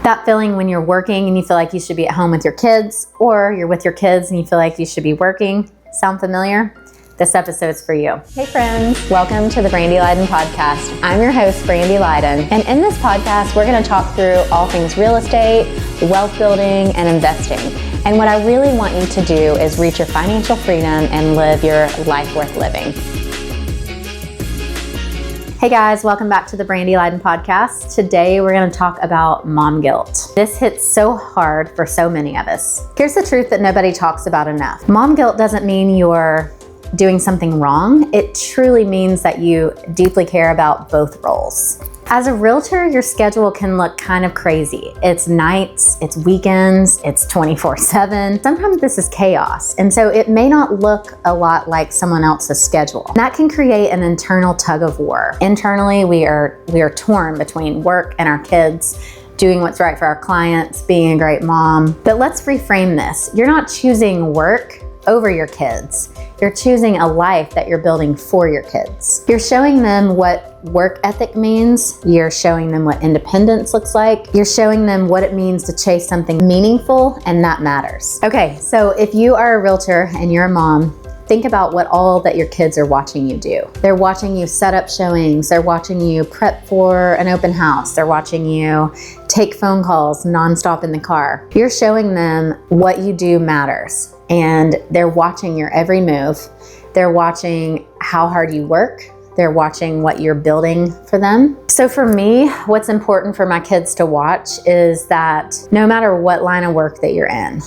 That feeling when you're working and you feel like you should be at home with your kids, or you're with your kids and you feel like you should be working. Sound familiar? This episode's for you. Hey friends, welcome to the Brandy Lydon podcast. I'm your host, Brandy Lydon, and in this podcast, we're gonna talk through all things real estate, wealth building, and investing. And what I really want you to do is reach your financial freedom and live your life worth living. Hey guys, welcome back to the Brandy Lydon podcast. Today we're going to talk about mom guilt. This hits so hard for so many of us. Here's the truth that nobody talks about enough. Mom guilt doesn't mean you're doing something wrong. It truly means that you deeply care about both roles. As a realtor, your schedule can look kind of crazy. It's nights, it's weekends, it's 24/7. Sometimes this is chaos. And so it may not look a lot like someone else's schedule. That can create an internal tug of war. Internally, we are torn between work and our kids, doing what's right for our clients, being a great mom. But let's reframe this. You're not choosing work over your kids. You're choosing a life that you're building for your kids. You're showing them what work ethic means. You're showing them what independence looks like. You're showing them what it means to chase something meaningful and that matters. Okay, so if you are a realtor and you're a mom, think about what all that your kids are watching you do. They're watching you set up showings. They're watching you prep for an open house. They're watching you take phone calls nonstop in the car. You're showing them what you do matters. And they're watching your every move. They're watching how hard you work. They're watching what you're building for them. So for me, what's important for my kids to watch is that no matter what line of work that you're in,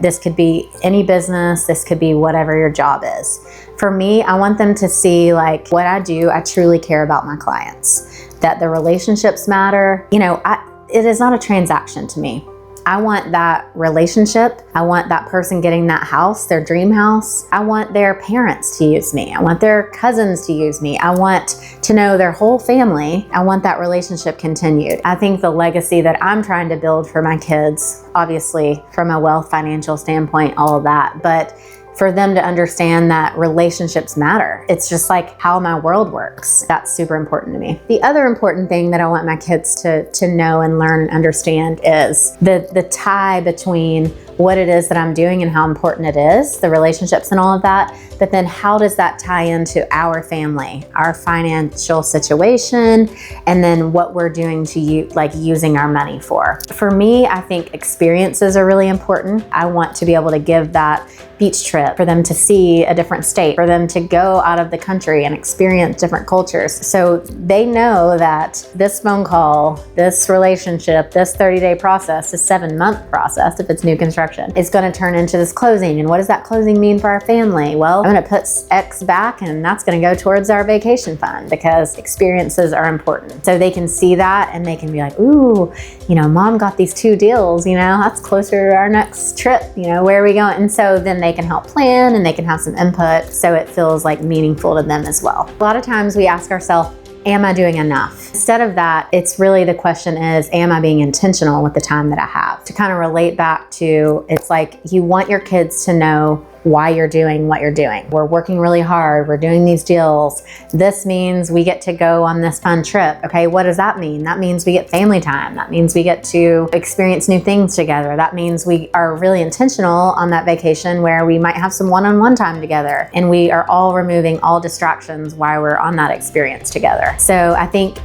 this could be any business, this could be whatever your job is. For me, I want them to see like what I do, I truly care about my clients, that the relationships matter. It is not a transaction to me. I want that relationship. I want that person getting that house, their dream house. I want their parents to use me. I want their cousins to use me. I want to know their whole family. I want that relationship continued. I think the legacy that I'm trying to build for my kids, obviously from a wealth financial standpoint, all of that, but for them to understand that relationships matter. It's just like how my world works. That's super important to me. The other important thing that I want my kids to know and learn and understand is the tie between what it is that I'm doing and how important it is, the relationships and all of that, but then how does that tie into our family, our financial situation, and then what we're doing to using our money for. For me, I think experiences are really important. I want to be able to give that beach trip, for them to see a different state, for them to go out of the country and experience different cultures. So they know that this phone call, this relationship, this 30-day process, this 7-month process, if it's new construction, is going to turn into this closing. And what does that closing mean for our family? Well, I'm going to put X back and that's going to go towards our vacation fund because experiences are important. So they can see that and they can be like, ooh, mom got these 2 deals, that's closer to our next trip, where are we going? And so then they can help plan and they can have some input so it feels like meaningful to them as well. A lot of times we ask ourselves, am I doing enough? Instead of that, it's really the question is, am I being intentional with the time that I have? To kind of relate back to, it's like you want your kids to know why you're doing what you're doing. We're working really hard. We're doing these deals. This means we get to go on this fun trip. Okay, what does that mean? That means we get family time. That means we get to experience new things together. That means we are really intentional on that vacation where we might have some one-on-one time together and we are all removing all distractions while we're on that experience together. So I think,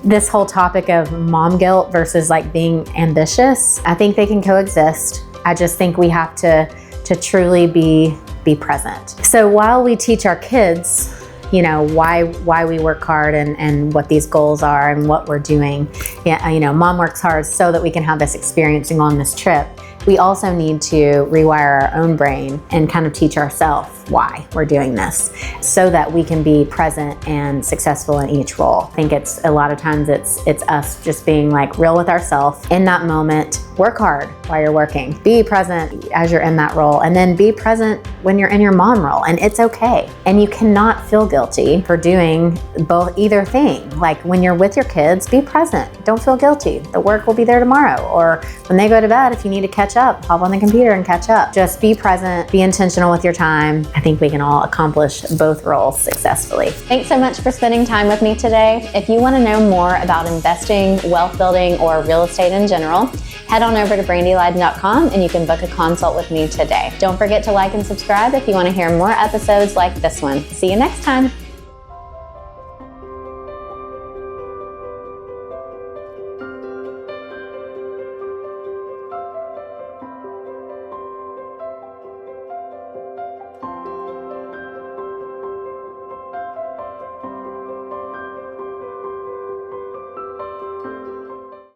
this whole topic of mom guilt versus like being ambitious, I think they can coexist. I just think we have to truly be present. So while we teach our kids, why we work hard and what these goals are and what we're doing, mom works hard so that we can have this experience and go on this trip. We also need to rewire our own brain and kind of teach ourselves why we're doing this so that we can be present and successful in each role. I think it's a lot of times it's us just being like real with ourselves in that moment. Work hard while you're working. Be present as you're in that role, and then be present when you're in your mom role, and it's okay. And you cannot feel guilty for doing either thing. Like when you're with your kids, be present. Don't feel guilty. The work will be there tomorrow, or when they go to bed, if you need to catch up, hop on the computer and catch up. Just be present, be intentional with your time, I think we can all accomplish both roles successfully. Thanks so much for spending time with me today. If you want to know more about investing, wealth building, or real estate in general, head on over to brandylydon.com and you can book a consult with me today. Don't forget to like and subscribe if you want to hear more episodes like this one. See you next time.